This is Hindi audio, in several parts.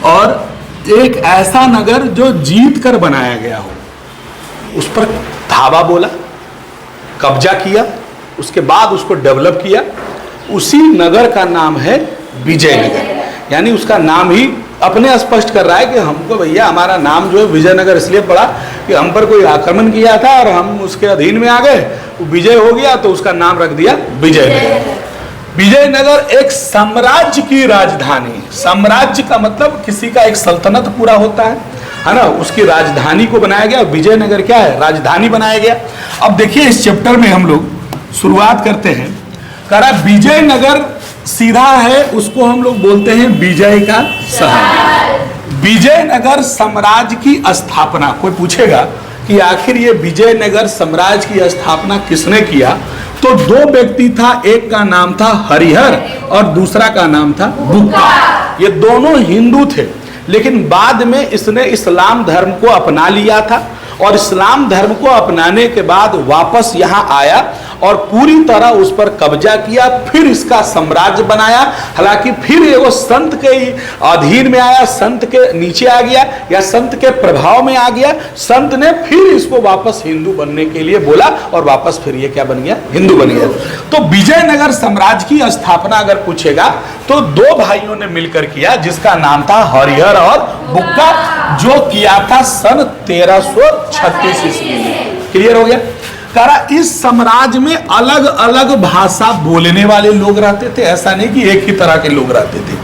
और एक ऐसा नगर जो जीत कर बनाया गया हो, उस पर धावा बोला, कब्जा किया, उसके बाद उसको डेवलप किया, उसी नगर का नाम है विजयनगर। यानी उसका नाम ही अपने स्पष्ट कर रहा है कि हमको भैया हमारा नाम जो है विजयनगर इसलिए पड़ा कि हम पर कोई आक्रमण किया था और हम उसके अधीन में आ गए, वो विजय हो गया तो उसका नाम रख दिया विजयनगर। विजयनगर एक साम्राज्य की राजधानी, साम्राज्य का मतलब किसी का एक सल्तनत पूरा होता है ना, उसकी राजधानी को बनाया गया। विजयनगर क्या है? राजधानी बनाया गया। अब देखिए इस चैप्टर में हम लोग शुरुआत करते हैं, करा विजयनगर सीधा है, उसको हम लोग बोलते हैं विजय का शहर। विजयनगर साम्राज्य की स्थापना, कोई पूछेगा कि आखिर ये विजयनगर साम्राज्य की स्थापना किसने किया, तो दो व्यक्ति था, एक का नाम था हरिहर और दूसरा का नाम था बुक्का। ये दोनों हिंदू थे, लेकिन बाद में इसने इस्लाम धर्म को अपना लिया था और इस्लाम धर्म को अपनाने के बाद वापस यहाँ आया और पूरी तरह उस पर कब्जा किया, फिर इसका साम्राज्य बनाया। हालांकि फिर वो संत के अधीन में आया, संत के नीचे आ गया या संत के प्रभाव में आ गया। संत ने फिर इसको वापस हिंदू बनने के लिए बोला और वापस फिर ये क्या बन गया? हिंदू बन गया। तो विजयनगर साम्राज्य की स्थापना अगर पूछेगा तो दो भाइयों ने मिलकर किया, जिसका नाम था हरिहर और बुक्का, जो किया था सन 1336 ईस्वी में। क्लियर हो गया? करा इस साम्राज्य में अलग अलग भाषा बोलने वाले लोग रहते थे, ऐसा नहीं कि एक ही तरह के लोग रहते थे।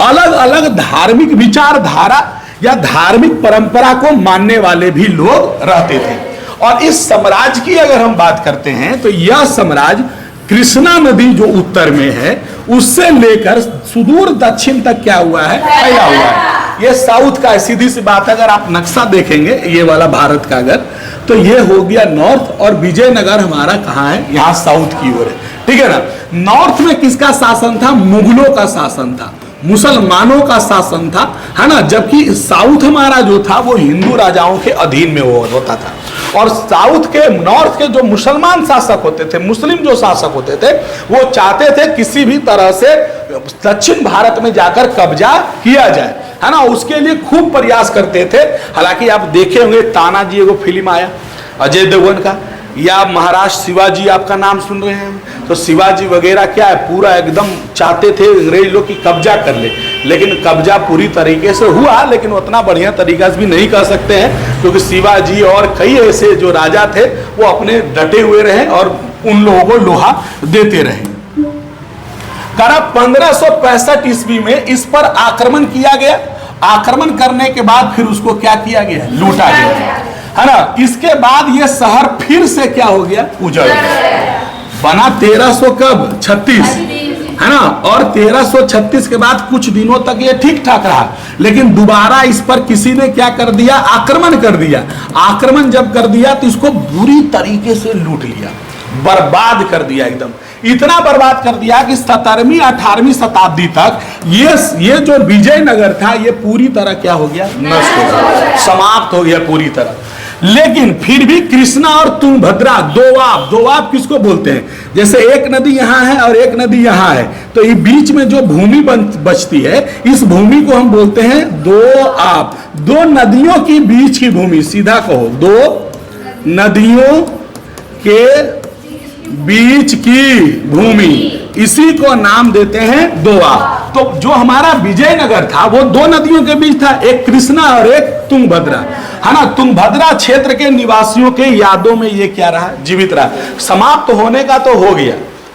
अलग अलग धार्मिक विचारधारा या धार्मिक परंपरा को मानने वाले भी लोग रहते थे। और इस साम्राज्य की अगर हम बात करते हैं तो यह साम्राज्य कृष्णा नदी जो उत्तर में है उससे लेकर सुदूर दक्षिण तक क्या हुआ है? फैला हुआ है। ये साउथ का है, सीधी सी बात। अगर आप नक्शा देखेंगे ये वाला भारत का, अगर तो ये हो गया नॉर्थ और विजयनगर हमारा कहाँ है? यहाँ साउथ की ओर है। ठीक है ना? नॉर्थ में किसका शासन था? मुगलों का शासन था, मुसलमानों का शासन था, है ना। जबकि साउथ हमारा जो था वो हिंदू राजाओं के अधीन में होता था। और साउथ के, नॉर्थ के जो मुसलमान शासक होते थे, मुस्लिम जो शासक होते थे, वो चाहते थे किसी भी तरह से दक्षिण भारत में जाकर कब्जा किया जाए, है ना। उसके लिए खूब प्रयास करते थे। हालांकि आप देखे होंगे तानाजी, एगो फिल्म आया अजय देवगन का, या महाराष्ट्र शिवाजी आपका नाम सुन रहे हैं, तो शिवाजी वगैरह क्या है, पूरा एकदम चाहते थे अंग्रेज लोग की कब्जा कर ले। लेकिन कब्जा पूरी तरीके से हुआ, लेकिन उतना बढ़िया तरीका से भी नहीं कर सकते हैं, क्योंकि शिवाजी और कई ऐसे जो राजा थे वो अपने डटे हुए रहे और उन लोगों को लोहा देते रहे। करा 1565 ईस्वी में इस पर आक्रमण किया गया। आक्रमण करने के बाद फिर उसको क्या किया गया? लूटा गया, है ना। इसके बाद ये शहर फिर से क्या हो गया? उजड़ गया। बना 1336, है ना। और 1336 के बाद कुछ दिनों तक ये ठीक ठाक रहा, लेकिन दोबारा इस पर किसी ने क्या कर दिया? आक्रमण कर दिया। आक्रमण जब कर दिया तो इसको बुरी तरीके से लूट लिया, बर्बाद कर दिया एकदम। इतना बर्बाद कर दिया कि 17वीं 18वीं शताब्दी तक ये जो विजयनगर था ये पूरी तरह क्या हो गया? नष्ट हो गया, समाप्त हो गया पूरी तरह। लेकिन फिर भी कृष्णा और तुंगभद्रा, दोआब किसको बोलते हैं? जैसे एक नदी यहाँ है और एक नदी यहाँ है, तो ये बीच में जो भूमि बचती है, इस भूमि को हम बोलते हैं दोआब। दो नदियों की बीच की भूमि, सीधा कहो, दो नदियों के बीच की भूमि, इसी को नाम देते हैं दोआब। तो जो हमारा विजयनगर था वो दो नदियों के बीच था, एक कृष्णा और एक तुंगभद्रा, है ना। तुंगभद्रा क्षेत्र के निवासियों के यादों में ये क्या रहा? जीवित रहा। समाप्त होने का तो हो गया,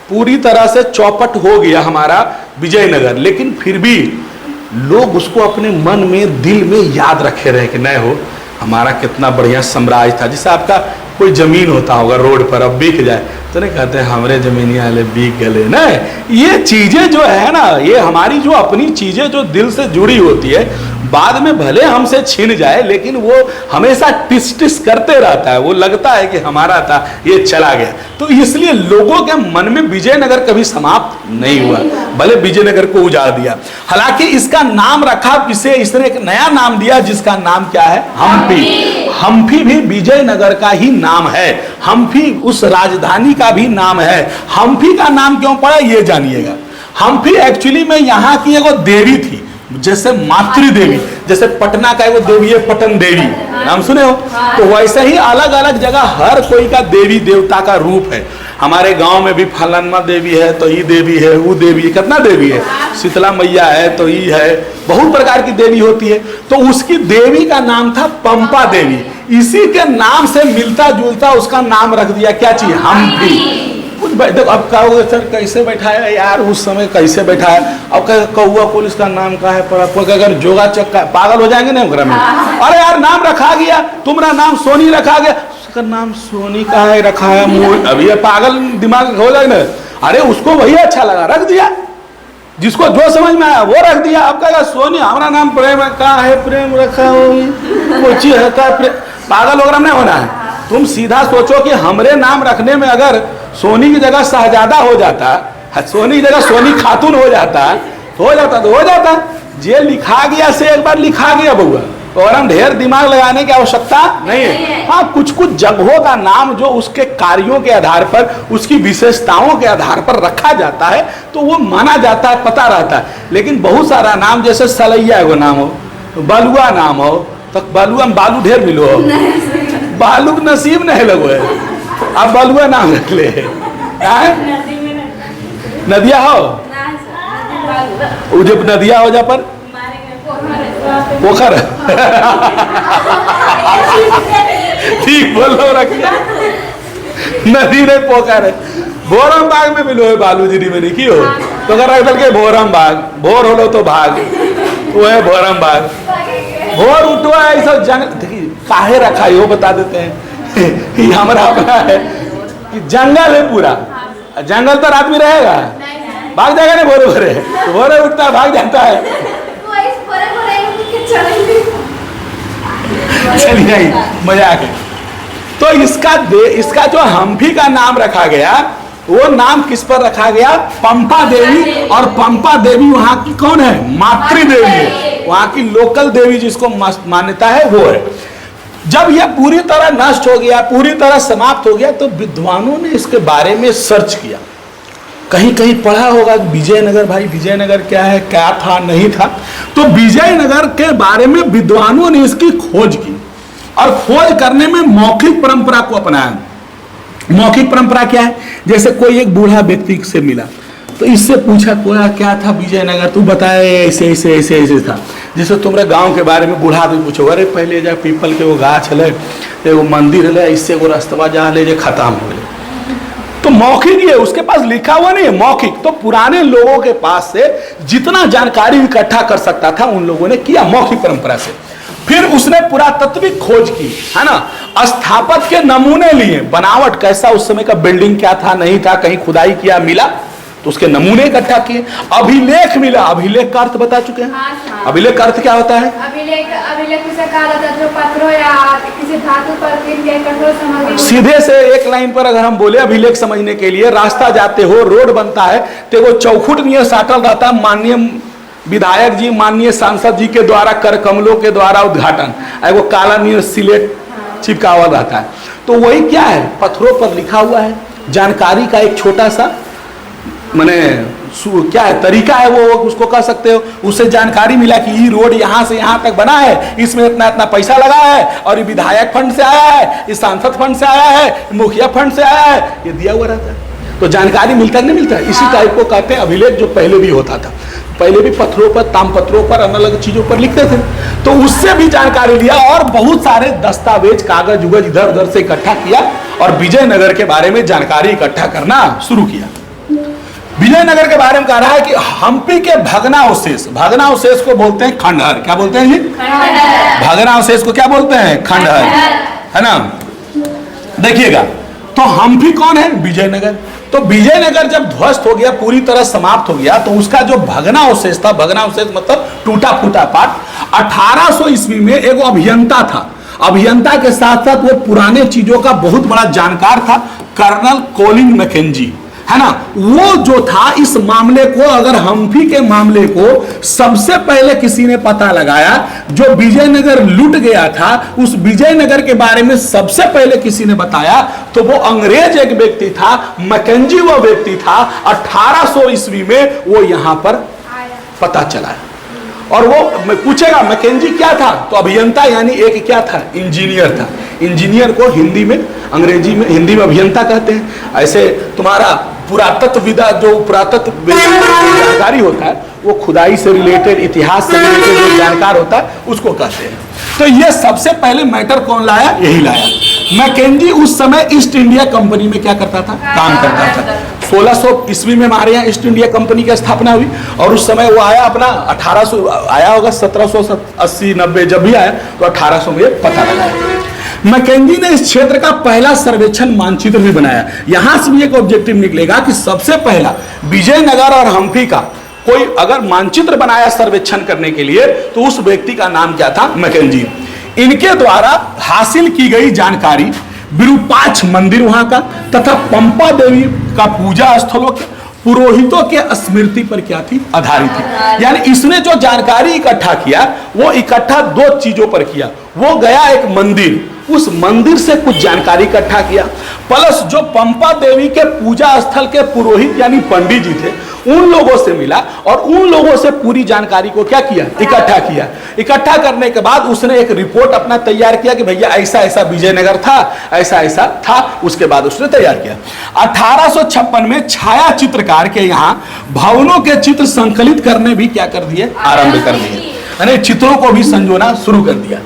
पूरी तरह से चौपट हो गया हमारा विजयनगर, लेकिन फिर भी लोग उसको अपने मन में, दिल में याद रखे रहे कि नहीं हो, हमारा कितना बढ़िया साम्राज्य था। जैसे आपका कोई जमीन होता होगा रोड पर, अब बिक जाए तो नहीं कहते हमारे जमीनिया वाले बिक गए ना। ये चीजें जो है ना, ये हमारी जो अपनी चीजें जो दिल से जुड़ी होती है, बाद में भले हमसे छीन जाए लेकिन वो हमेशा टिस टिस करते रहता है, वो लगता है कि हमारा था, ये चला गया। तो इसलिए लोगों के मन में विजयनगर कभी समाप्त नहीं हुआ, भले विजयनगर को उजाड़ दिया। हालांकि इसका नाम रखा, इसने एक नया नाम दिया जिसका नाम क्या है? हम्पी। हम्पी भी विजयनगर का ही नाम है, हम्पी उस राजधानी का भी नाम है। हम्पी का नाम क्यों पड़ा ये जानिएगा। हम्पी एक्चुअली में यहाँ की एक देवी थी, जैसे मातृ देवी, जैसे पटना का वो देवी है पटन देवी, नाम सुने हो, तो वैसे ही अलग अलग जगह हर कोई का देवी देवता का रूप है। हमारे गांव में भी फलाना देवी है तो ये देवी है, वो देवी है, कितना देवी है, शीतला मैया है तो ये है, बहुत प्रकार की देवी होती है। तो उसकी देवी का नाम था पंपा देवी, इसी के नाम से मिलता जुलता उसका नाम रख दिया, क्या चीज, हम्पी। कुछ देखो अब कहोगे सर कैसे बैठाया यार, उस समय कैसे बैठाया, अब कौआ पुलिस का नाम का है, पर आपको अगर जोगा चक्का, पागल हो जाएंगे ना घर में, अरे यार नाम रखा गया, तुम्हारा नाम सोनी रखा गया, उसका नाम सोनी का है रखा है, अब ये पागल दिमाग हो जाएगा ना, अरे उसको वही अच्छा लगा रख दिया, जिसको जो समझ में आया वो रख दिया। अब कहेगा सोनी हमारा नाम प्रेम का है, प्रेम रखा हो, पागल वगैरह नहीं होना है। तुम सीधा सोचो कि हमरे नाम रखने में अगर सोनी की जगह शहजादा हो जाता, सोनी की जगह सोनी खातून हो जाता तो हो जाता। जे लिखा गया से एक बार लिखा गया बउआ, और हम ढेर दिमाग लगाने की आवश्यकता नहीं है। हाँ, कुछ कुछ जगहों का नाम जो उसके कार्यों के आधार पर, उसकी विशेषताओं के आधार पर रखा जाता है तो वो माना जाता है, पता रहता है। लेकिन बहुत सारा नाम, जैसे सलैया एगो नाम हो, बलुआ नाम हो, तो बलुआ में बालू ढेर मिलो, बालू नसीब नहीं लगो है, अब बलुआ नाम रख ले, नदिया हो, जब नदिया हो जा पर पोखर ठीक बोल लो, रखिए नदी नहीं पोखर है। भोरम बाग में मिलो है बालू जी में नहीं हो, तो अगर रख दल के भोरम बाग, भोर हो लो तो भाग, वो है भोरम बाग, भोर उठो है सब जंगल, देखिए काहे रखा है वो बता देते हैं। हमारा अपना है कि जंगल है पूरा, जंगल तो रात में रहेगा, भाग जाएगा ना भोरे भोरे, तो भोरे उठता है भाग जाता है। चलिए मजा आ गया। तो इसका जो हम्पी का नाम रखा गया, वो नाम किस पर रखा गया, पंपा देवी। और पंपा देवी वहां की कौन है, मातृ देवी है, वहां की लोकल देवी जिसको मान्यता है वो है। जब यह पूरी तरह नष्ट हो गया, पूरी तरह समाप्त हो गया, तो विद्वानों ने इसके बारे में सर्च किया। कहीं कहीं पढ़ा होगा विजयनगर, भाई विजयनगर क्या है, क्या था नहीं था, तो विजयनगर के बारे में विद्वानों ने इसकी खोज की, और खोज करने में मौखिक परंपरा को अपनाया। मौखिक परंपरा क्या है, जैसे कोई एक बूढ़ा व्यक्ति से मिला तो इससे पूछा कोया क्या था विजयनगर, तू बताए ऐसे ऐसे ऐसे ऐसे था। जैसे तुम्हारे गांव के बारे में बूढ़ा आदमी पूछो, अरे पहले जा पीपल के वो गाछ है, एगो मंदिर है, इससे वो रास्ता जहाँ ले खत्म हो गए। तो मौखिक है, उसके पास लिखा हुआ नहीं है, मौखिक। तो पुराने लोगों के पास से जितना जानकारी इकट्ठा कर सकता था उन लोगों ने किया मौखिक परंपरा से। फिर उसने पुरातत्विक खोज की, है ना, स्थापत्य के नमूने लिए, बनावट कैसा उस समय का बिल्डिंग क्या था नहीं था, कहीं खुदाई किया मिला तो उसके नमूने इकट्ठा किए। अभिलेख मिला, अभिलेख का अर्थ बता चुके हैं। अभिलेख का अर्थ क्या होता है, अभिलेख किसे कहा जाता है, जो पत्रों या किसी धातु पर कठोर सामग्री। सीधे से एक लाइन पर अगर हम बोले अभिलेख समझने के लिए, रास्ता जाते हो, रोड बनता है तो वो चौखुट नियर साटल रहता है, माननीय विधायक जी, माननीय सांसद जी के द्वारा कर कमलों के द्वारा उद्घाटन, वो काला नियर सिलेट चिपका हुआ रहता है। तो वही क्या है, पत्थरों पर लिखा हुआ है, जानकारी का एक छोटा सा माने क्या है तरीका है, वो उसको कह सकते हो। उससे जानकारी मिला कि ये रोड यहाँ से यहाँ तक बना है, इसमें इतना इतना पैसा लगा है, और ये विधायक फंड से आया है, ये सांसद फंड से आया है, मुखिया फंड से आया है, ये दिया हुआ रहता है। तो जानकारी मिलता नहीं मिलता है, इसी टाइप को कहते हैं अभिलेख, जो पहले भी होता था। पहले भी पत्थरों पर, तामपत्रों पर, अलग अलग चीजों पर लिखते थे, तो उससे भी जानकारी लिया और बहुत सारे दस्तावेज, कागज उगज इधर उधर से इकट्ठा किया और विजयनगर के बारे में जानकारी इकट्ठा करना शुरू किया। विजयनगर के बारे में कह रहा है कि हम्पी के भग्नावशेष, भग्नावशेष को बोलते हैं खंडहर। क्या बोलते हैं जी, भग्नावशेष को क्या बोलते हैं, खंडहर, है ना। देखिएगा, तो हम्पी कौन है, विजयनगर। तो विजयनगर जब ध्वस्त हो गया, पूरी तरह समाप्त हो गया, तो उसका जो भग्नावशेष था, भग्नावशेष मतलब टूटा फूटा पार्ट, 1800 ईस्वी में एक अभियंता था। अभियंता के साथ साथ वो पुराने चीजों का बहुत बड़ा जानकार था, कर्नल कोलिन मैकेंजी, है ना। वो जो था इस मामले को, अगर हम्पी के मामले को सबसे पहले किसी ने पता लगाया, जो विजयनगर लूट गया था, उस विजयनगर के बारे में सबसे पहले किसी ने बताया, तो वो अंग्रेज एक व्यक्ति था, मैकेंजी वो व्यक्ति था। 1800 ईस्वी में वो यहां पर पता चला। और वो पूछेगा मैकेंजी क्या था, तो अभियंता यानी एक क्या था, इंजीनियर था। इंजीनियर को हिंदी में, अंग्रेजी में, हिंदी में अभियंता कहते हैं। ऐसे तुम्हारा पुरातत्वविदा जो पुरातत्व जानकारी होता है, वो खुदाई से रिलेटेड, इतिहास से रिलेटेड जो जानकार होता है उसको कहते हैं। तो ये सबसे पहले मैटर कौन लाया, यही लाया। मैकेंजी उस समय ईस्ट इंडिया कंपनी में क्या करता था, काम करता था। 1600 ईस्वी में हमारे यहाँ ईस्ट इंडिया कंपनी की स्थापना हुई, और उस समय वो आया अपना 1800 आया होगा, 1780-90 जब भी आया तो 1800 में पता लगाया। मैकेंजी ने इस क्षेत्र का पहला सर्वेक्षण मानचित्र भी बनाया। यहां से भी एक ऑब्जेक्टिव निकलेगा कि सबसे पहला विजयनगर और हम्पी का कोई अगर मानचित्र बनाया सर्वेक्षण करने के लिए, तो उस व्यक्ति का नाम क्या था, मैकेंजी। इनके द्वारा हासिल की गई जानकारी विरूपाक्ष मंदिर वहां का तथा पंपा देवी का पूजा स्थलों के पुरोहितों के स्मृति पर क्या थी, आधारित थी। यानी इसने जो जानकारी इकट्ठा किया, वो इकट्ठा दो चीजों पर किया। वो गया एक मंदिर, उस मंदिर से कुछ जानकारी इकट्ठा किया, प्लस जो पंपा देवी के पूजा स्थल के पुरोहित यानी पंडित जी थे, उन लोगों से मिला और उन लोगों से पूरी जानकारी को क्या किया, इकट्ठा किया। इकट्ठा करने के बाद उसने एक रिपोर्ट अपना तैयार किया कि भैया ऐसा ऐसा विजयनगर था, ऐसा ऐसा था। उसके बाद उसने तैयार किया। 1856 में छाया चित्रकार के यहाँ भवनों के चित्र संकलित करने भी क्या कर दिए, आरंभ कर दिए, यानी चित्रों को भी संजोना शुरू कर दिया।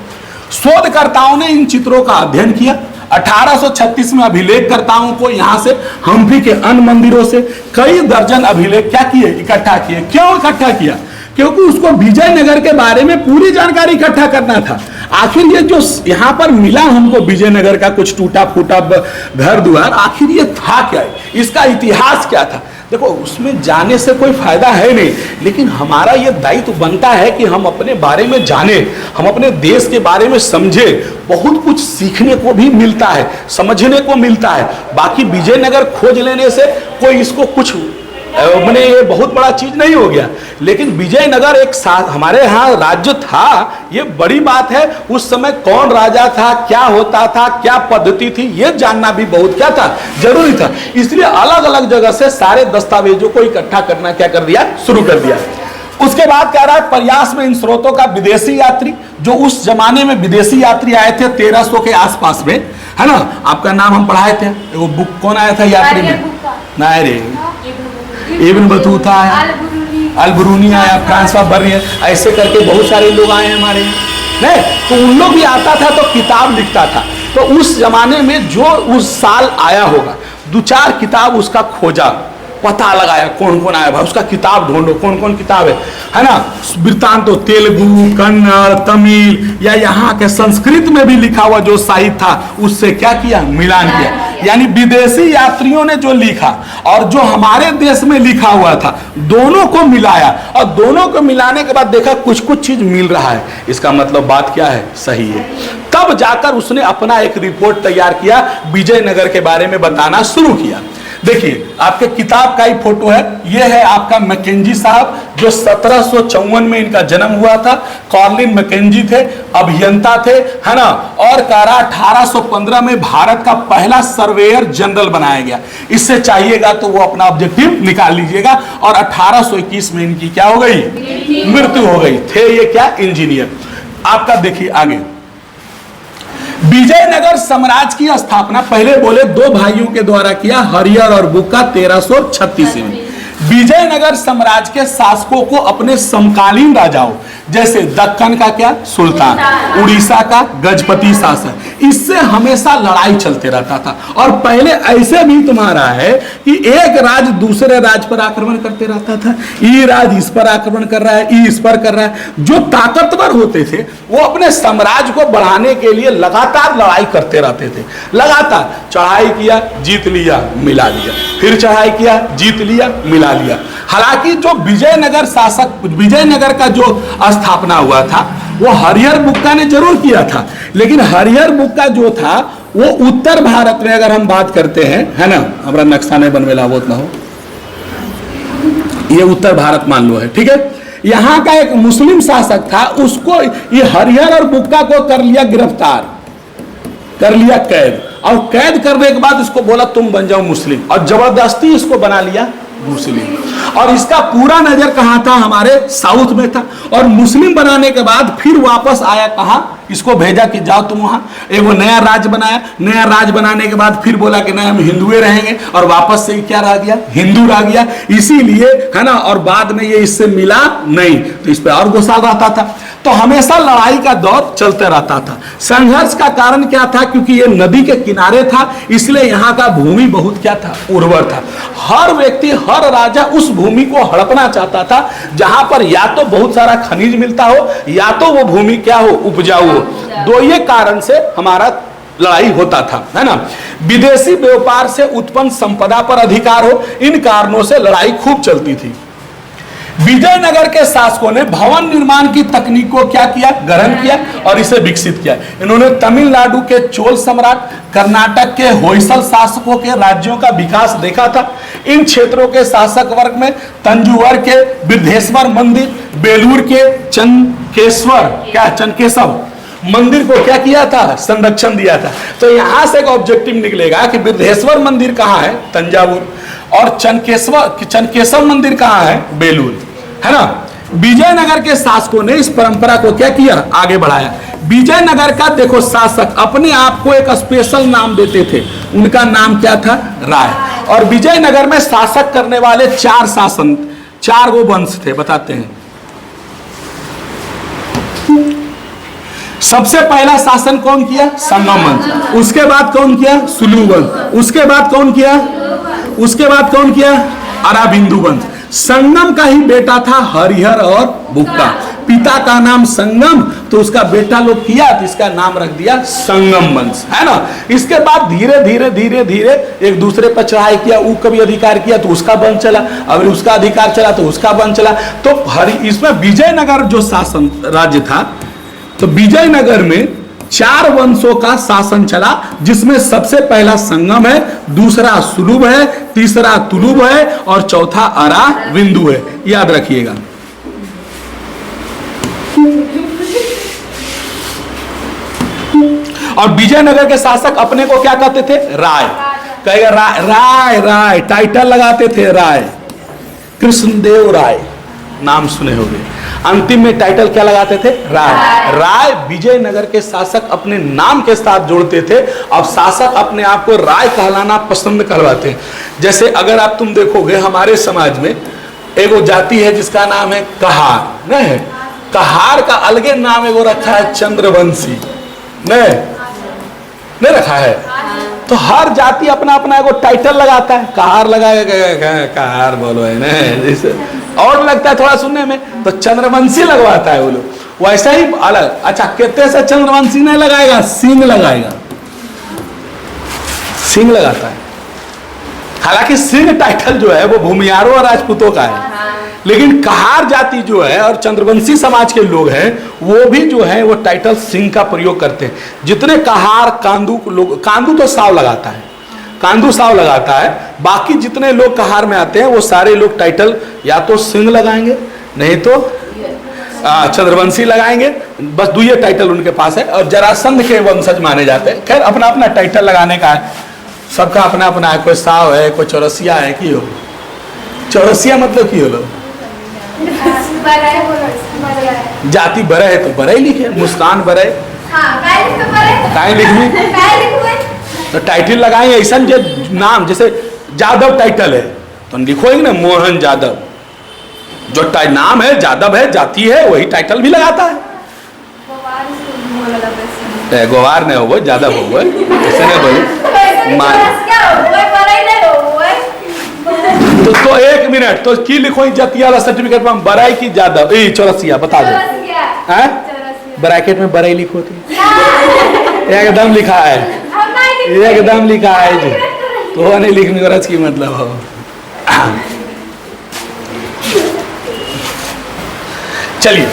शोधकर्ताओं ने इन चित्रों का अध्ययन किया। 1836 में अभिलेखकर्ताओं को यहां से हम्पी के अन्य मंदिरों से कई दर्जन अभिलेख क्या किए, इकट्ठा किए। क्यों इकट्ठा किया, क्योंकि उसको विजयनगर के बारे में पूरी जानकारी इकट्ठा करना था। आखिर ये जो यहाँ पर मिला हमको विजयनगर का कुछ टूटा फूटा घर द्वार, आखिर ये था क्या, इसका इतिहास क्या था। देखो उसमें जाने से कोई फायदा है नहीं, लेकिन हमारा ये दायित्व बनता है कि हम अपने बारे में जाने, हम अपने देश के बारे में समझे। बहुत कुछ सीखने को भी मिलता है, समझने को मिलता है। बाकी विजयनगर खोज लेने से कोई इसको कुछ मैंने ये बहुत बड़ा चीज नहीं हो गया, लेकिन विजयनगर एक साथ हमारे यहाँ राज्य था, ये बड़ी बात है। उस समय कौन राजा था, क्या होता था, क्या पद्धति थी, ये जानना भी बहुत क्या था, जरूरी था। इसलिए अलग अलग जगह से सारे दस्तावेजों को इकट्ठा करना क्या कर दिया, शुरू कर दिया। उसके बाद कह रहा है प्रयास में इन स्रोतों का विदेशी यात्री, जो उस जमाने में विदेशी यात्री आए थे 1300 के आसपास में, है ना, आपका नाम हम पढ़ाए थे। वो बुक कौन आया था यात्री में, नहीं रे, इब्न बतूता आया, अल-बुरूनी आया, फ्रांसवा बर्नियर, ऐसे करके बहुत सारे लोग आए हमारे यहाँ, नहीं तो उन लोग भी आता था तो किताब लिखता था। तो उस जमाने में जो उस साल आया होगा, 2-4 किताब उसका खोजा, पता लगाया कौन कौन आया भाई, उसका किताब ढूंढो कौन कौन किताब है ना। वृत्तांत तो तेलुगु, कन्नड़, तमिल या यहाँ के संस्कृत में भी लिखा हुआ जो साहित्य था, उससे क्या किया, मिलान किया। यानी विदेशी यात्रियों ने जो लिखा और जो हमारे देश में लिखा हुआ था, दोनों को मिलाया, और दोनों को मिलाने के बाद देखा कुछ कुछ चीज मिल रहा है, इसका मतलब बात क्या है, सही है। तब जाकर उसने अपना एक रिपोर्ट तैयार किया, विजयनगर के बारे में बताना शुरू किया। देखिए आपके किताब का ही फोटो है, ये है आपका मैकेंजी साहब, जो 1754 में इनका जन्म हुआ था। कॉर्लिन मैकेंजी थे, अभियंता थे, है ना। और कारा 1815 में भारत का पहला सर्वेयर जनरल बनाया गया। इससे चाहिएगा तो वो अपना ऑब्जेक्टिव निकाल लीजिएगा। और 1821 में इनकी क्या हो गई, मृत्यु हो गई। थे ये क्या, इंजीनियर। आपका देखिए आगे, विजयनगर साम्राज्य की स्थापना पहले बोले 2 भाइयों के द्वारा किया, हरिहर और बुक्का 1336 में। विजयनगर साम्राज्य के शासकों को अपने समकालीन राजाओं जैसे दक्कन का क्या, सुल्तान, उड़ीसा का गजपति शासक, इससे हमेशा लड़ाई चलते रहता था। और पहले ऐसे भी तुम्हारा है कि एक राज दूसरे राज पर आक्रमण करते रहता था, ये राज इस पर आक्रमण कर रहा है, ये इस पर कर रहा है। जो ताकतवर होते थे वो अपने साम्राज्य को बढ़ाने के लिए लगातार लड़ाई करते रहते थे। लगातार चढ़ाई किया, जीत लिया, मिला लिया, फिर चढ़ाई किया, जीत लिया, मिला लिया। हालांकि जो विजयनगर शासक, विजयनगर का जो स्थापना हुआ था वो हरिहर बुक्का ने जरूर किया था, लेकिन हरिहर बुक्का जो था वो उत्तर भारत में, अगर हम बात करते हैं, है ना, हमारा नक्शा नहीं बनवेला वो ना हो, ये उत्तर भारत मान लो है, ठीक है। यहाँ का एक मुस्लिम शासक था, उसको ये हरिहर और बुक्का को कर लिया गिरफ्तार, कर लिया कैद, और कैद करने के बाद इसको बोला तुम बन जाओ मुस्लिम, और जबरदस्ती इसको बना लिया मुस्लिम। और इसका पूरा नजर कहाँ था? हमारे साउथ में था। और मुस्लिम बनाने के बाद फिर वापस आया कहाँ? इसको भेजा कि जाओ तुम वहां, एक वो नया राज्य बनाया। नया राज्य बनाने के बाद फिर बोला कि नहीं हम हिंदुए रहेंगे, और वापस से क्या रह गया? हिंदू रह गया। इसीलिए है ना, और बाद में ये इससे मिला नहीं, तो इस पर और गुस्सा रहता था। तो हमेशा लड़ाई का दौर चलते रहता था। संघर्ष का कारण क्या था? क्योंकि ये नदी के किनारे था, इसलिए यहाँ का भूमि बहुत क्या था? उर्वर था। हर व्यक्ति, हर राजा उस भूमि को हड़पना चाहता था जहां पर या तो बहुत सारा खनिज मिलता हो, या तो वो भूमि क्या हो? उपजाऊ हो। दो ये कारण से हमारा लड़ाई होता था, है ना। विदेशी व्यापार से उत्पन्न संपदा पर अधिकार हो, इन कारणों से लड़ाई खूब चलती थी। विजयनगर के शासकों ने भवन निर्माण की तकनीक को क्या किया? ग्रहण किया और इसे विकसित किया। इन्होंने तमिलनाडु के चोल सम्राट, कर्नाटक के होयसल शासकों के राज्यों का विकास देखा था। इन क्षेत्रों के शासक वर्ग में तंजौर के बृहदेश्वर मंदिर, बेलूर के चनकेश्वर मंदिर को क्या किया था? संरक्षण दिया था। तो यहां से एक ऑब्जेक्टिव निकलेगा कि बृहदेश्वर मंदिर कहां है? तंजावुर। और चनकेश्वर मंदिर कहां है? बेलूर, है ना। विजयनगर के शासकों ने इस परंपरा को क्या किया? आगे बढ़ाया। विजयनगर का देखो शासक अपने आप को एक स्पेशल नाम देते थे, उनका नाम क्या था? राय। और विजयनगर में शासक करने वाले चार गो वंश थे, बताते हैं। सबसे पहला शासन कौन किया? संगम वंश। उसके बाद कौन किया? सुलू वंश। उसके बाद कौन किया? अराबिंदु वंश। संगम का ही बेटा था हरिहर और बुक्का। पिता का नाम संगम, तो उसका बेटा लोग किया तो इसका नाम रख दिया संगम वंश, है ना। इसके बाद धीरे धीरे एक दूसरे पर चढ़ाई किया। वो कभी अधिकार किया तो उसका वंश चला, अगर उसका अधिकार चला तो उसका वंश चला। तो इसमें विजयनगर जो शासन राज्य था, तो विजयनगर में 4 वंशों का शासन चला, जिसमें सबसे पहला संगम है, दूसरा सुलुभ है, तीसरा तुलुभ है और चौथा अराविंदु है। याद रखिएगा। और विजयनगर के शासक अपने को क्या कहते थे? राय। कहेगा राय टाइटल लगाते थे। राय, कृष्णदेव राय नाम सुने होंगे। अंतिम में टाइटल क्या लगाते थे? राय। विजयनगर के शासक अपने नाम के साथ जोड़ते थे। अब शासक अपने आप को राय कहलाना पसंद करवाते हैं। जैसे अगर आप तुम देखोगे हमारे समाज में एक जाति है जिसका नाम है कहार, नहीं? कहार का अलगे नाम एगो रखा है चंद्रवंशी, नहीं रखा है। तो हर जाति अपना अपना एगो टाइटल लगाता है। कहार लगाएगा, कहार बोलो है ना, और लगता है थोड़ा सुनने में, तो चंद्रवंशी लगवाता है वो लोग। वैसा ही अलग। अच्छा, कितने से चंद्रवंशी नहीं लगाएगा? सिंह लगाएगा, सिंह लगाता है। हालांकि सिंह टाइटल जो है वो भूमियारों और राजपूतों का है, लेकिन कहार जाति जो है और चंद्रवंशी समाज के लोग हैं, वो भी जो है वो टाइटल सिंह का प्रयोग करते हैं। जितने कहार कांदू लोग, कांदू तो साव लगाता है, कांदू साव लगाता है, बाकी जितने लोग कहार में आते हैं वो सारे लोग टाइटल या तो सिंह लगाएंगे, नहीं तो चंद्रवंशी लगाएंगे। बस 2 टाइटल उनके पास है। और जरासंध के वंशज माने जाते हैं। खैर अपना अपना टाइटल लगाने का है, सबका अपना अपना है। कोई साव है, कोई चौरसिया है। की हो चौरसिया मतलब की हो लो? जाति बरे है तो बरे लिखे, मुस्कान बरे, काहे लिखी? तो टाइटल लगाएंगे ऐसा जो नाम, जैसे जादव टाइटल है तो लिखोगे ना मोहन जादव। जो नाम है जादव है, जाति है, वही टाइटल भी लगाता है। गोवार नहीं हो वो जादव हो, ऐसे नहीं बोले तो 1 मिनट तो की लिखो जतिया सर्टिफिकेट में बराई की जादव चौरसिया बता दो। ब्रैकेट में बराई लिखो थी, एकदम लिखा है, एकदम लिखा है जी। तो नहीं लिखने का की मतलब हो। चलिए,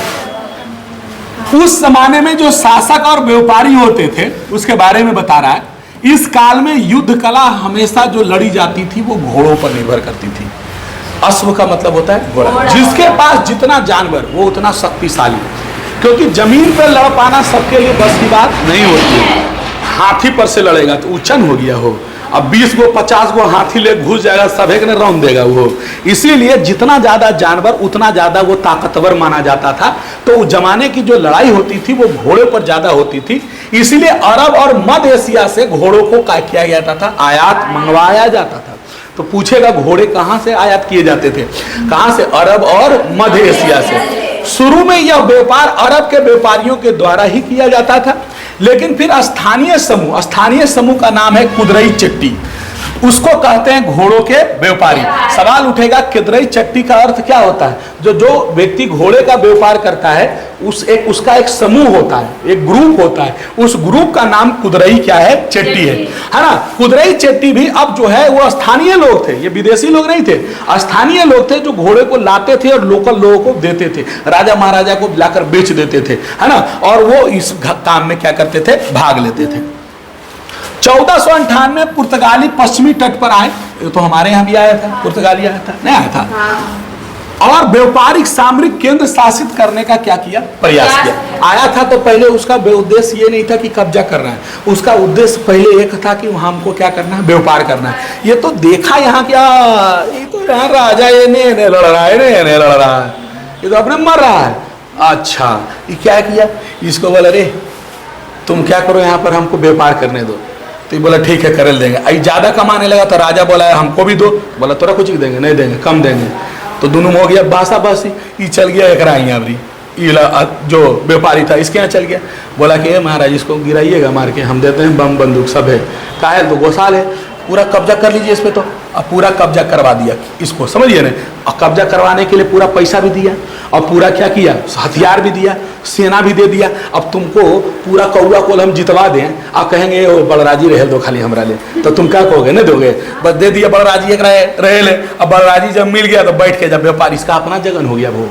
उस जमाने में जो शासक और व्यापारी होते थे उसके बारे में बता रहा है। इस काल में युद्ध कला हमेशा जो लड़ी जाती थी वो घोड़ों पर निर्भर करती थी। अश्व का मतलब होता है घोड़ा। जिसके पास जितना जानवर वो उतना शक्तिशाली, क्योंकि जमीन पर लड़ पाना सबके लिए बस की बात नहीं होती है। हाथी पर से लड़ेगा तो उच्चन हो गया हो, अब 20 गो 50 गो हाथी ले घुस जाएगा, सब एक ने रौंद देगा वो। इसीलिए जितना ज्यादा जानवर उतना ज्यादा वो ताकतवर माना जाता था। तो उस जमाने की जो लड़ाई होती थी वो घोड़े पर ज्यादा होती थी। इसीलिए अरब और मध्य एशिया से घोड़ों को क्या किया जाता था, आयात मंगवाया जाता था। तो पूछेगा घोड़े कहां से आयात किए जाते थे, कहां से, अरब और मध्य एशिया से। शुरू में यह व्यापार अरब के व्यापारियों के द्वारा ही किया जाता था, लेकिन फिर स्थानीय समूह का नाम है कुदरई चट्टी, उसको कहते हैं घोड़ों के व्यापारी। सवाल उठेगा कुदरई चट्टी का अर्थ क्या होता है? जो व्यक्ति घोड़े का व्यापार करता है उसका एक समूह होता है, एक ग्रुप होता है, उस ग्रुप का नाम कुदरई क्या है, चट्टी है ना। कुदरई चट्टी भी अब जो है वो स्थानीय लोग थे, ये विदेशी लोग नहीं थे, स्थानीय लोग थे जो घोड़े को लाते थे और लोकल लोगों को देते थे, राजा महाराजा को लाकर बेच देते थे, है ना। और वो इस काम में क्या करते थे, भाग लेते थे। 1498 में पुर्तगाली पश्चिमी तट पर आए, तो हमारे यहाँ भी आया था, पुर्तगाली आया था, नहीं आया था, और व्यापारिक सामरिक केंद्र शासित करने का क्या किया, प्रयास किया। आया था तो पहले उसका उद्देश्य ये नहीं था कि कब्जा करना है, उसका उद्देश्य पहले एक था कि वहां हमको क्या करना है, व्यापार करना है। ये तो देखा यहाँ क्या, ये तो यहाँ राजा ये नहीं लड़ रहा है, नहीं लड़ रहा है, ये तो अपने मर रहा है। अच्छा, ये क्या किया, इसको बोला रे तुम क्या करो यहाँ पर, हमको व्यापार करने दो। तो ये बोला ठीक है कर देंगे। आई ज्यादा कमाने लगा तो राजा बोला हमको भी दो, बोला तोरा कुछ देंगे, नहीं देंगे, कम देंगे। तो दोनों में हो गया बासा बासी। ये चल गया एक यहाँ जो व्यापारी था इसके यहाँ चल गया, बोला कि महाराज इसको गिराइएगा मार के, हम देते हैं बम बंदूक सब है, कायल तो गोसाल है, पूरा कब्जा कर लीजिए इस पे। तो अब पूरा कब्जा करवा दिया इसको, समझिए ना। और कब्जा करवाने के लिए पूरा पैसा भी दिया और पूरा क्या किया, हथियार भी दिया, सेना भी दे दिया। अब तुमको पूरा कौआ कोल हम जितवा दें, आप कहेंगे ओ बलराजी रह दो खाली हमरा ले, तो तुम क्या कहोगे, नहीं दोगे, बस दे दिया बलराजी एक रहे ले। अब बलराजी जब मिल गया तो बैठ के जब व्यापार, इसका अपना जगन हो गया। वो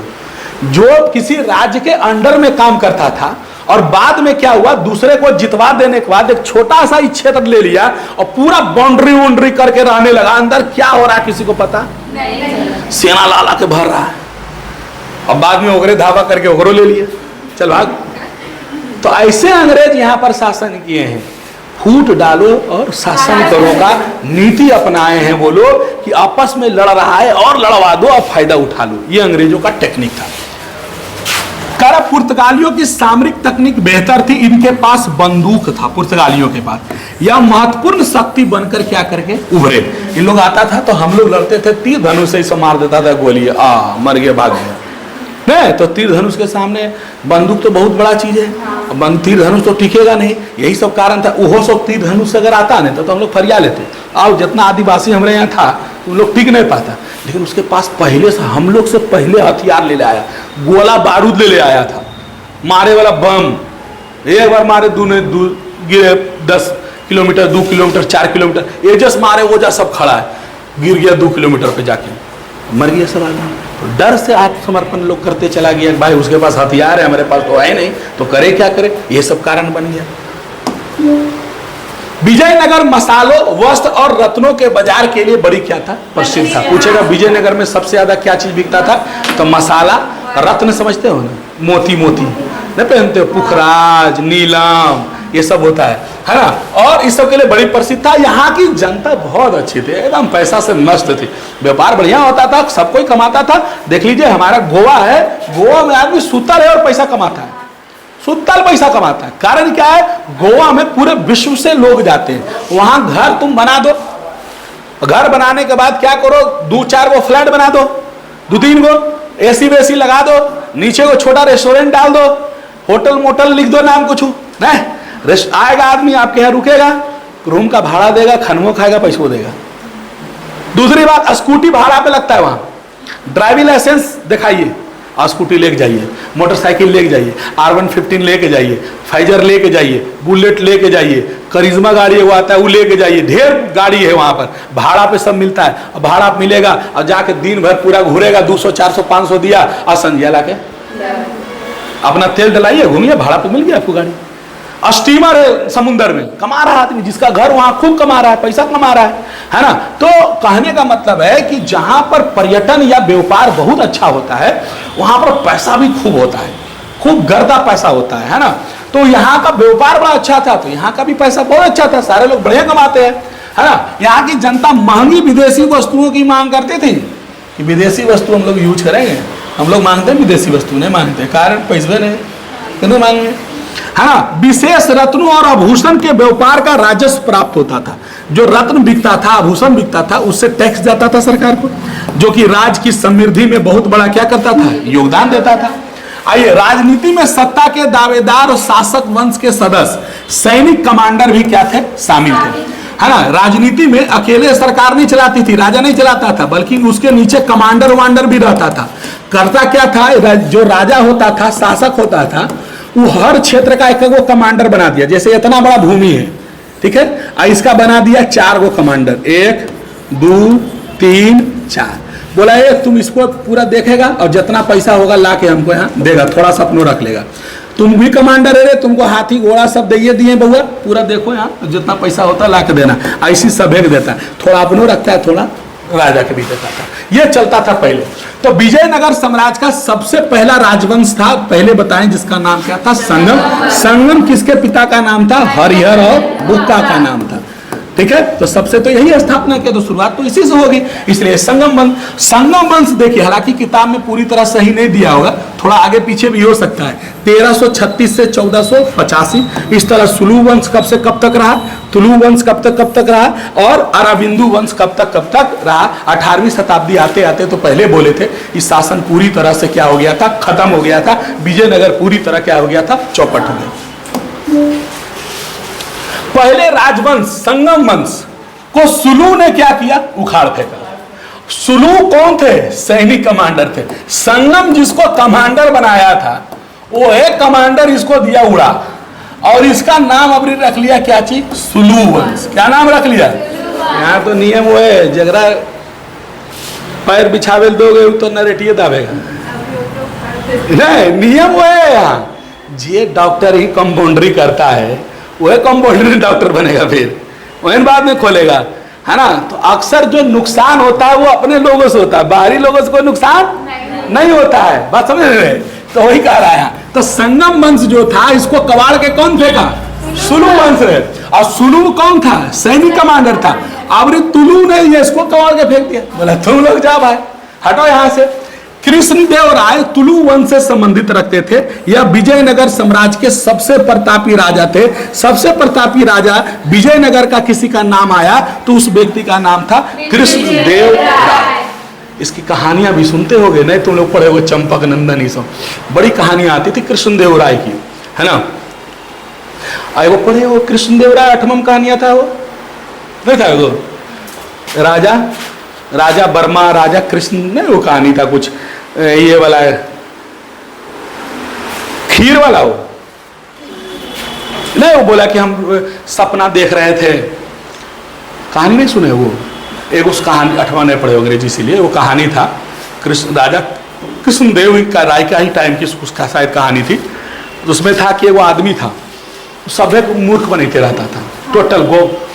जो किसी राज्य के अंडर में काम करता था और बाद में क्या हुआ, दूसरे को जितवा देने के बाद एक छोटा सा ही क्षेत्र ले लिया और पूरा बाउंड्री करके रहने लगा। अंदर क्या हो रहा है किसी को पता नहीं, सेना लाला के भर रहा है, और बाद में ओगरे धावा करके ओगरो ले लिया, चल भाग। तो ऐसे अंग्रेज यहाँ पर शासन किए हैं, फूट डालो और शासन करो का नीति अपनाए हैं वो लोग, कि आपस में लड़ रहा है और लड़वा दो और फायदा उठा लो। ये अंग्रेजों का टेक्निक था। पुर्तगालियों की सामरिक तकनीक बेहतर थी, इनके पास बंदूक था पुर्तगालियों के पास। यह महत्वपूर्ण शक्ति बनकर क्या करके उभरे। इन लोग आता था तो हम लोग लड़ते थे, तीर धनुष से मार देता था गोली, मर गया भाग गया। नहीं तो तीर धनुष के सामने बंदूक तो बहुत बड़ा चीज है, तीर धनुष तो टिकेगा नहीं। यही सब कारण था। वो सब तीर धनुष अगर आता नहीं तो हम लोग फरिया लेते, और जितना आदिवासी हमारे यहाँ था उन लोग टिक नहीं पाता। लेकिन उसके पास पहले से, हम लोग से पहले हथियार ले आया, गोला बारूद ले आया था, मारे वाला बम। एक बार मारे गिरे 10 किलोमीटर, 2 किलोमीटर, 4 किलोमीटर, एजस मारे वो जा सब खड़ा है, गिर गया 2 किलोमीटर पे जाके, मर गया सब आदमी। तो डर से आत्मसमर्पण लोग करते चला गया, भाई उसके पास हथियार है, हमारे पास तो है नहीं, तो करे क्या करे। ये सब कारण बन गया। विजयनगर मसालों, वस्त्र और रत्नों के बाजार के लिए बड़ी क्या था, प्रसिद्ध था। पूछेगा विजयनगर में सबसे ज्यादा क्या चीज बिकता था, तो मसाला, रत्न समझते हो ना, मोती नहीं पहनते हो, पुखराज, नीलम, ये सब होता है ना। और इस सब के लिए बड़ी प्रसिद्ध था। यहाँ की जनता बहुत अच्छी थी, एकदम पैसा से मस्त थी, व्यापार बढ़िया होता था, सब कोई कमाता था। देख लीजिए हमारा गोवा है, गोवा में आदमी सुतल है और पैसा कमाता है, सुतल पैसा कमाता है। कारण क्या है, गोवा में पूरे विश्व से लोग जाते हैं। वहां घर तुम बना दो, घर बनाने के बाद क्या करो, 2-4 गो फ्लैट बना दो, 2-3 गो एसी वेसी लगा दो, नीचे को छोटा रेस्टोरेंट डाल दो, होटल मोटल लिख दो नाम कुछ नहीं, आएगा आदमी आपके यहाँ रुकेगा, रूम का भाड़ा देगा, खानवो खाएगा, पैसों देगा। दूसरी बात, स्कूटी भाड़ा पे लगता है वहां, ड्राइविंग लाइसेंस दिखाइए, स्कूटी लेके जाइए, मोटरसाइकिल लेके जाइए, R115 लेके जाइए, फाइजर लेके जाइए, बुलेट लेके जाइए, करिश्मा गाड़ी वो आता है वो लेके जाइए, ढेर गाड़ी है वहां पर, भाड़ा पे सब मिलता है। भाड़ा मिलेगा और जाके दिन भर पूरा घूरेगा, 200, 400, 500 दिया और संजिया लाके अपना तेल डलाइए, घूमिए, भाड़ा पे मिल गया आपको गाड़ी। स्टीमर है समुद्र में, कमा रहा है आदमी, जिसका घर वहां खूब कमा रहा है, पैसा कमा रहा है ना। तो कहने का मतलब है कि जहां पर पर्यटन या व्यापार बहुत अच्छा होता है वहां पर पैसा भी खूब होता है, खूब गर्दा पैसा होता है ना। तो यहाँ का व्यापार बड़ा अच्छा था, तो यहाँ का भी पैसा बहुत अच्छा था, सारे लोग बढ़िया कमाते हैं, है ना। यहाँ की जनता महंगी विदेशी वस्तुओं की मांग करती थी कि विदेशी वस्तु हम लोग यूज करेंगे, हम लोग मांगते हैं विदेशी वस्तु नहीं मांगते, कारण पैसे नहीं क्यों मांगेंगे, है ना। विशेष रत्नों और आभूषण के व्यापार का राजस्व प्राप्त होता था। जो रत्न बिकता था, आभूषण बिकता था, उससे टैक्स जाता था सरकार को, जो कि राज्य की समृद्धि में बहुत बड़ा क्या करता था, योगदान देता था। आइए, राजनीति में सत्ता के दावेदार और शासक वंश के सदस्य, सैनिक कमांडर भी क्या थे, शामिल थे, है ना। राजनीति में अकेले सरकार नहीं चलाती थी, राजा नहीं चलाता था, बल्कि उसके नीचे कमांडर वांडर भी रहता था। करता क्या था, जो राजा होता था, शासक होता था, वो हर क्षेत्र का एक वो कमांडर बना दिया। जैसे इतना बड़ा भूमि है, ठीक है, इसका बना दिया 4 गो कमांडर, 1 2 3 4। बोला ये तुम इसको पूरा देखेगा और जितना पैसा होगा ला के हमको यहाँ देगा, थोड़ा सा अपनों रख लेगा। तुम भी कमांडर है, तुमको हाथी घोड़ा सब दिए बहुआ, पूरा देखो यहाँ जितना पैसा होता ला के देना। ऐसी सभेग देता है, थोड़ा अपनों रखता है, थोड़ा राजा के भी देता था। ये चलता था पहले। तो विजयनगर साम्राज्य का सबसे पहला राजवंश था, पहले बताएं, जिसका नाम क्या था, संगम। संगम किसके पिता का नाम था, हरिहर और बुक्का का नाम था, ठीक है। तो सबसे तो यही स्थापना किया, तो शुरुआत तो इसी से होगी, इसलिए संगम वंश देखिए, हालांकि किताब में पूरी तरह सही नहीं दिया होगा, थोड़ा आगे पीछे भी हो सकता है। 1336 से 1485 इस तरह सुलू वंश कब से कब तक रहा, तुलु वंश कब तक रहा, और अराबिंदु वंश कब तक रहा। 18वीं शताब्दी आते आते तो पहले बोले थे, इस शासन पूरी तरह से क्या हो गया था, खत्म हो गया था। विजयनगर पूरी तरह क्या हो गया था, चौपट हो गया। पहले राजवंश संगम वंश को सुलू ने क्या किया, उखाड़ फेंका। सुलू कौन थे, सैनिक कमांडर थे। संगम जिसको कमांडर बनाया था, वो एक कमांडर इसको दिया उड़ा, और इसका नाम अब रख लिया क्या चीज, सुलू वंश। क्या नाम रख लिया, यहाँ तो नियम वो है, जगरा पैर बिछावे दोगे तो नरेटिए दावेगा, नहीं नियम वो है। यहाँ जे डॉक्टर ही कंपाउंडरी करता है, वह कंपाउंडर डॉक्टर बनेगा, फिर वही बाद में खोलेगा, है ना। तो अक्सर जो नुकसान होता है वो अपने लोगों से होता है, बाहरी लोगों से कोई नुकसान नहीं होता है, बात समझ रहे। तो वही कह रहा है, तो संगम वंश जो था, इसको कबाड़ के कौन फेंका, सुलू वंश है। और सुलू कौन था, सैनिक कमांडर था। अब तुलू ने ये इसको कबाड़ के फेंक दिया, बोला तुम लोग जाओ भाई, हटो यहाँ से। कृष्णदेव राय तुलु वंश से संबंधित रखते थे। यह विजयनगर साम्राज्य के सबसे प्रतापी राजा थे। सबसे प्रतापी राजा विजयनगर का किसी का नाम आया तो उस व्यक्ति का नाम था कृष्णदेव राय। इसकी कहानियां भी सुनते होगे, नहीं तुम लोग पढ़े हुए चंपक नंदन, ये सब बड़ी कहानियां आती थी कृष्णदेव राय की, है ना। आए वो पढ़े वो कृष्णदेव राय, 8वां कहानियां था वो, नहीं था वो राजा वर्मा, राजा कृष्ण, नहीं वो कहानी था कुछ ये वाला खीर वाला, वो नहीं, वो बोला कि हम सपना देख रहे थे, कहानी नहीं सुने वो, एक उस कहानी 8वां नहीं पढ़े अंग्रेजी, इसीलिए वो कहानी था राजा कृष्णदेव का राय का ही टाइम की उसका शायद कहानी थी। उसमें था कि वो आदमी था, सभ्य को मूर्ख बनते रहता था, टोटल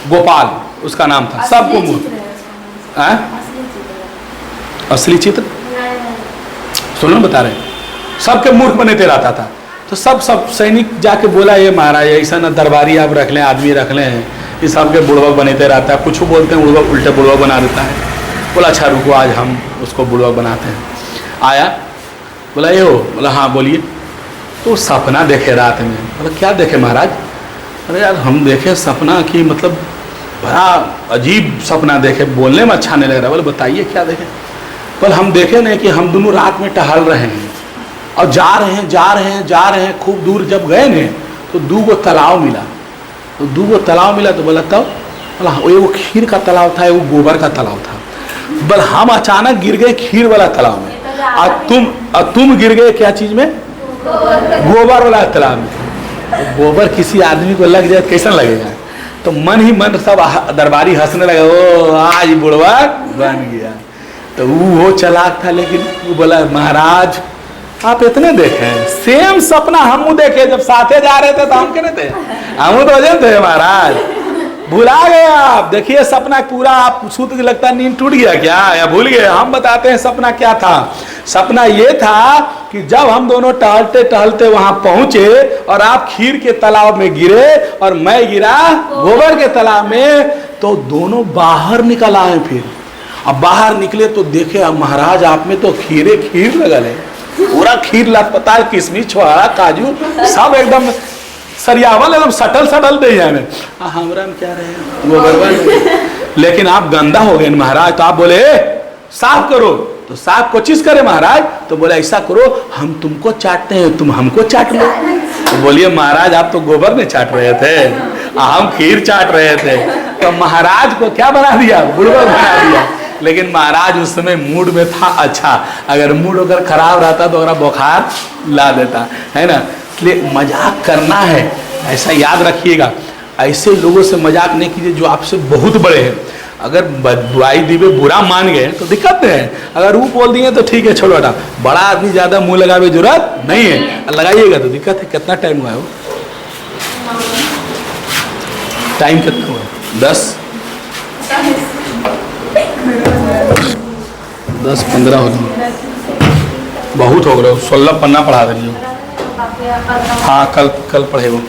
गोपाल उसका नाम था, सबको मूर्ख। असली चित्र सुनो बता रहे, सबके मूर्ख बनते रहता था। तो सब सैनिक जाके बोला, ये महाराज ऐसा ना दरबारी आप रख लें, आदमी रख लें, ये सबके बुड़वक बनते रहता है, कुछ बोलते हैं उड़वक उल्टे बुड़वक बना देता है। बोला अच्छा रुको, आज हम उसको बुड़वक बनाते हैं। आया, बोला ये हो, बोला हाँ बोलिए। तो सपना देखे रात में। बोला क्या देखे महाराज? अरे यार हम देखे सपना कि मतलब बड़ा अजीब सपना देखे, बोलने में अच्छा नहीं लग रहा। बोले बताइए क्या देखे? बोले हम देखे नहीं कि हम दोनों रात में टहल रहे हैं और जा रहे हैं, खूब दूर जब गए ने तो 2 तालाब मिला। तो 2 तालाब मिला तो बोला तब, बोला वो खीर का तालाब था, वो गोबर का तालाब था। बोला हम अचानक गिर गए खीर वाला तालाब में, और तुम गिर गए क्या चीज में? गोबर वाला तालाब में। तो गोबर किसी आदमी को लग जाए कैसा लगेगा? तो मन ही मन सब दरबारी हंसने लगा, ओ आज बुढ़वा बन गया। तो वो चालाक था, लेकिन वो बोला महाराज आप इतने देखे, सेम सपना हम देखे, जब साथे जा रहे थे तो हम कहते थे, हम तो अजय थे महाराज, भुला गए आप। देखिए सपना पूरा आप सूत लगता नींद टूट गया क्या, या भूल गए? हम बताते हैं सपना क्या था। सपना ये था कि जब हम दोनों टहलते टहलते वहां पहुंचे और आप खीर के तालाब में गिरे और मैं गिरा गोबर के तालाब में, तो दोनों बाहर निकल आए। फिर अब बाहर निकले तो देखे अब महाराज आप में तो खीर लगल है, पूरा खीर लटपटा, किशमिश छोड़ा काजू सब एकदम सरियावल, एकदम सटल दे जाए। हमरा में क्या रहे वो गड़बड़। लेकिन आप गंदा हो गए महाराज, तो आप बोले साफ करो। तो साफ को चीज करे महाराज, तो बोले ऐसा करो हम तुमको चाटते हैं, तुम हमको चाट लो। तो बोलिए महाराज आप तो गोबर में चाट रहे थे, हम खीर चाट रहे थे। तो महाराज को क्या बना दिया, बुड़बक बना दिया। लेकिन महाराज उस समय मूड में था अच्छा, अगर मूड अगर खराब रहता तो अगर बुखार ला देता, है ना। इसलिए मजाक करना है, ऐसा याद रखिएगा। ऐसे लोगों से मजाक नहीं कीजिए जो आपसे बहुत बड़े हैं। अगर बुराई दिवे बुरा मान गए तो दिक्कत नहीं है, अगर वो बोल दिए तो ठीक है छोड़ो हटा। बड़ा आदमी ज़्यादा मुंह लगावे जरूरत नहीं है, लगाइएगा तो दिक्कत है। कितना टाइम हुआ है वो, टाइम कितना हुआ, 10-15 हो गए, बहुत हो गए। 16 पन्ना पढ़ा दे रही हो। हाँ कल पढ़े वो।